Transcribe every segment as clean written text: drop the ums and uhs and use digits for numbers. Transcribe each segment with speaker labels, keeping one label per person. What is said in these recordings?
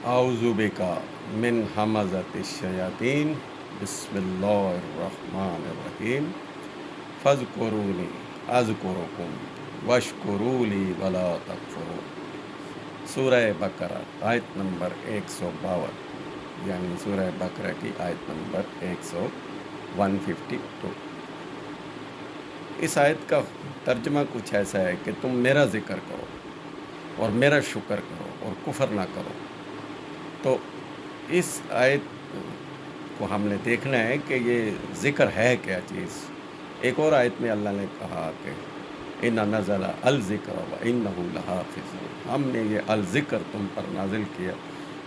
Speaker 1: اعوذ بکا من ہمزۃ الشیاطین بسم اللہ الرحمن الرحیم فاذکرونی اذکرکم واشکروا لی ولا تکفرون۔ سورہ بقرہ آیت نمبر 152، یعنی سورہ بقرہ کی آیت نمبر 152۔ اس آیت کا ترجمہ کچھ ایسا ہے کہ تم میرا ذکر کرو اور میرا شکر کرو اور کفر نہ کرو۔ تو اس آیت کو ہم نے دیکھنا ہے کہ یہ ذکر ہے کیا چیز۔ ایک اور آیت میں اللہ نے کہا کہ اِنَّ نَزَلَ الذِّکْرَ وَإِنَّهُ لَحَافِظٌ، ہم نے یہ الذکر تم پر نازل کیا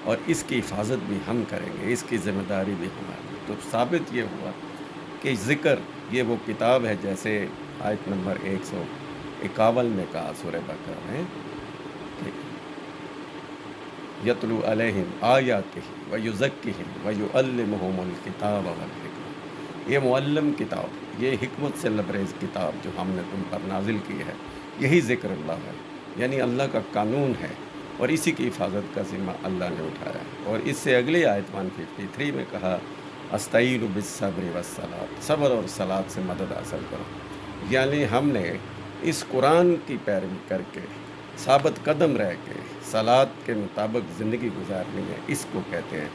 Speaker 1: اور اس کی حفاظت بھی ہم کریں گے، اس کی ذمہ داری بھی ہماری۔ تو ثابت یہ ہوا کہ ذکر یہ وہ کتاب ہے، جیسے آیت نمبر 151 میں کہا سورہ بقرہ میں کہ یتلو علیہم آیاتہ ویزکیہم ویعلمہم الکتاب والحکمہ۔ یہ معلم کتاب، یہ حکمت سے لبریز کتاب جو ہم نے تم پر نازل کی ہے، یہی ذکر اللہ ہے، یعنی اللہ کا قانون ہے، اور اسی کی حفاظت کا ذمہ اللہ نے اٹھایا ہے۔ اور اس سے اگلی آیت 153 میں کہا استعین بالصبر والصلاۃ، صبر اور صلاۃ سے مدد حاصل کرو۔ یعنی ہم نے اس قرآن کی پیروی کر کے ثابت قدم رہ کے صلاۃ کے مطابق زندگی گزارنی ہے، اس کو کہتے ہیں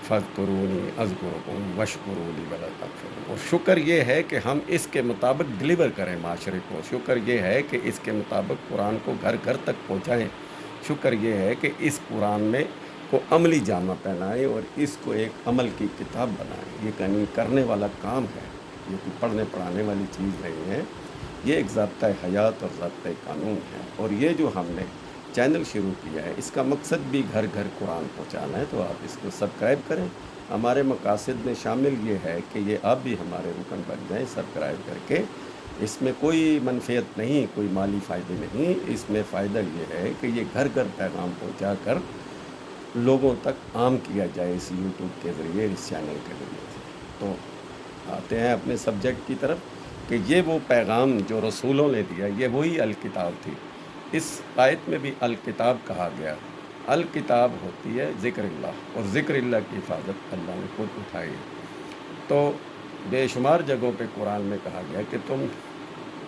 Speaker 1: فاذکرونی اذکرکم واشکروا لی ولا تکفرون۔ اور شکر یہ ہے کہ ہم اس کے مطابق ڈلیور کریں معاشرے کو، شکر یہ ہے کہ اس کے مطابق قرآن کو گھر گھر تک پہنچائیں، شکر یہ ہے کہ اس قرآن میں کو عملی جامہ پہنائیں اور اس کو ایک عمل کی کتاب بنائیں۔ یہ کرنے والا کام ہے، یہ کوئی پڑھنے پڑھانے والی چیز نہیں ہے، یہ ایک ضابطۂ حیات اور ضابطۂ قانون ہے۔ اور یہ جو ہم نے چینل شروع کیا ہے، اس کا مقصد بھی گھر گھر قرآن پہنچانا ہے، تو آپ اس کو سبسکرائب کریں۔ ہمارے مقاصد میں شامل یہ ہے کہ یہ آپ بھی ہمارے رکن بن جائیں سبسکرائب کر کے۔ اس میں کوئی منفعت نہیں، کوئی مالی فائدے نہیں، اس میں فائدہ یہ ہے کہ یہ گھر گھر پیغام پہنچا کر لوگوں تک عام کیا جائے اس یوٹیوب کے ذریعے، اس چینل کے ذریعے سے۔ تو آتے ہیں اپنے سبجیکٹ کی طرف کہ یہ وہ پیغام جو رسولوں نے دیا، یہ وہی الکتاب تھی۔ اس آیت میں بھی الکتاب کہا گیا۔ الکتاب ہوتی ہے ذکر اللہ، اور ذکر اللہ کی حفاظت اللہ نے خود اٹھائی۔ تو بے شمار جگہوں پہ قرآن میں کہا گیا کہ تم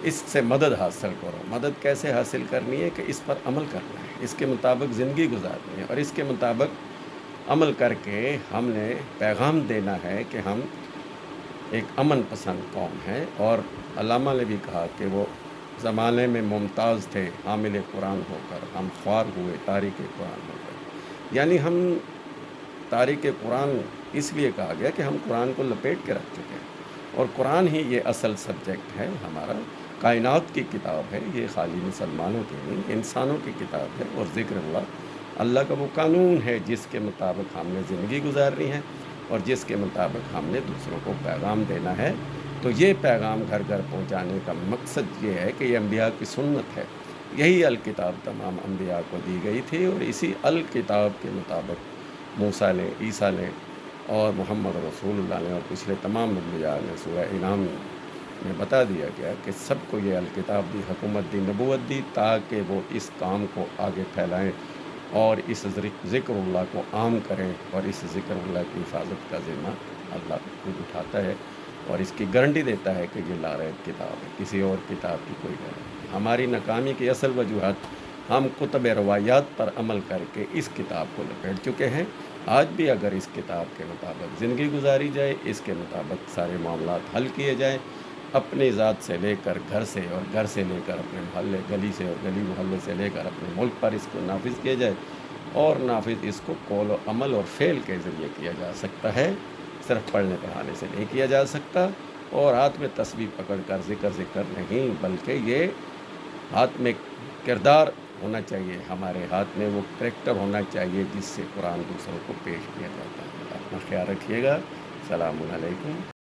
Speaker 1: اس سے مدد حاصل کرو۔ مدد کیسے حاصل کرنی ہے؟ کہ اس پر عمل کرنا ہے، اس کے مطابق زندگی گزارنی ہے، اور اس کے مطابق عمل کر کے ہم نے پیغام دینا ہے کہ ہم ایک امن پسند قوم ہے۔ اور علامہ نے بھی کہا کہ وہ زمانے میں ممتاز تھے حامل قرآن ہو کر، ہم خوار ہوئے تارک قرآن ہو کر۔ یعنی ہم تارک قرآن اس لیے کہا گیا کہ ہم قرآن کو لپیٹ کے رکھ چکے ہیں، اور قرآن ہی یہ اصل سبجیکٹ ہے ہمارا، کائنات کی کتاب ہے یہ، خالی مسلمانوں کی نہیں، انسانوں کی کتاب ہے۔ اور ذکر اللہ کا وہ قانون ہے جس کے مطابق ہم نے زندگی گزارنی ہے اور جس کے مطابق ہم نے دوسروں کو پیغام دینا ہے۔ تو یہ پیغام گھر گھر پہنچانے کا مقصد یہ ہے کہ یہ انبیاء کی سنت ہے، یہی الکتاب تمام انبیاء کو دی گئی تھی، اور اسی الکتاب کے مطابق موسیٰ نے، عیسیٰ نے اور محمد رسول اللہ نے اور پچھلے تمام انبیاء نے سورہ انعام میں بتا دیا گیا کہ سب کو یہ الکتاب دی، حکومت دی، نبوت دی، تاکہ وہ اس کام کو آگے پھیلائیں اور اس ذکر اللہ کو عام کریں، اور اس ذکر اللہ کی حفاظت کا ذمہ اللہ خود اٹھاتا ہے، اور اس کی گارنٹی دیتا ہے کہ یہ لاریب کتاب ہے، کسی اور کتاب کی کوئی گارنٹی نہیں۔ ہماری ناکامی کی اصل وجوہات، ہم کتب روایات پر عمل کر کے اس کتاب کو لپیٹ چکے ہیں۔ آج بھی اگر اس کتاب کے مطابق زندگی گزاری جائے، اس کے مطابق سارے معاملات حل کیے جائیں، اپنی ذات سے لے کر گھر سے، اور گھر سے لے کر اپنے محلے گلی سے، اور گلی محلے سے لے کر اپنے ملک پر اس کو نافذ کیا جائے، اور نافذ اس کو قول و عمل اور فعل کے ذریعے کیا جا سکتا ہے، صرف پڑھنے پڑھانے سے نہیں کیا جا سکتا۔ اور ہاتھ میں تسبیح پکڑ کر ذکر نہیں، بلکہ یہ ہاتھ میں کردار ہونا چاہیے، ہمارے ہاتھ میں وہ کریکٹر ہونا چاہیے جس سے قرآن دوسروں کو پیش کیا جاتا ہے۔ اپنا خیال رکھیے گا۔ السلام علیکم۔